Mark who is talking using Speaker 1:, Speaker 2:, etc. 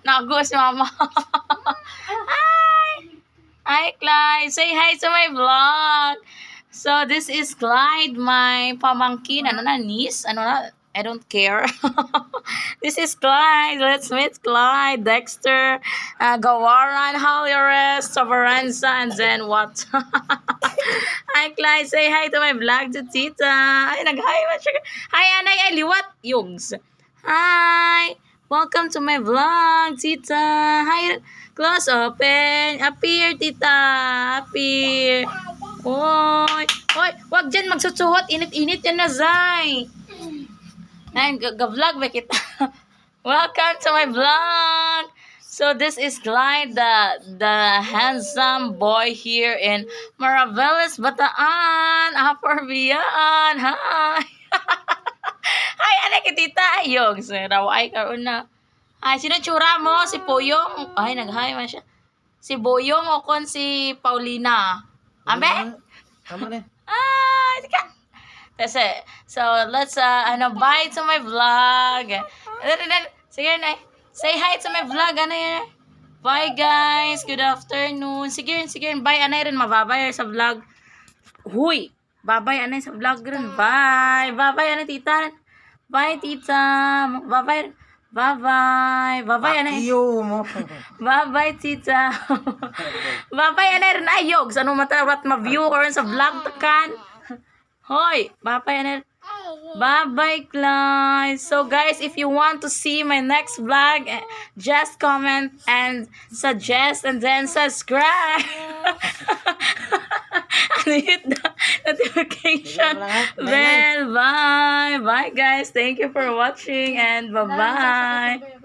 Speaker 1: Nago si mama. Hi! Hi, Clyde. Say hi to my vlog. So, this is Clyde, my pamangkin. Ano na, niece? Ano na? I don't care. This is Clyde. Let's meet Clyde, Dexter, Gawaran, Halores, Savaranza, and then what? Hi, Clyde. Say hi to my vlog to Tita. Ay, nag-hi ba siya? Hi, Anay. Ay, liwat. Yugs. Hi. Welcome to my vlog, Tita. Hi. Close, open. Appear, Tita. Appear. Hoy. Hoy, wag dyan magsusuhot. Init-init yan na, Zay. Ay, ga-vlog ba kita? Welcome to my vlog. So this is Clyde, the handsome boy here in Maraveles, Bataan, Upper Bian. Hi. Hi, anak kitita. Ayog, raway karon na. Ay, sino tsura mo? Si Poyong. Ay, nag-hi man siya. Si Boyong o kon si Paulina. Abe?
Speaker 2: Tama na.
Speaker 1: Ay, tika. That's it. So, let's, bye to my vlog. Sige na. Say hi to my vlog. Ano yun? Bye, guys. Good afternoon. Sige, bye. Ano yun? Mababay sa vlog. Huy. Bye-bye. Ano yun sa vlog rin? Bye. Bye-bye. Ano, tita? Bye, tita. Bye-bye. Bye-bye. Bye-bye. Ano yun?
Speaker 2: Iyo mo.
Speaker 1: Bye-bye, tita. Bye-bye. Ano yun? Ayog. Ano matawat ma-view ko rin sa vlog takan? Hoy, bye-bye, Anel. Bye-bye, Clyde. So, guys, if you want to see my next vlog, just comment and suggest and then subscribe. And hit the notification bell. Bye. Bye, guys. Thank you for watching and bye-bye.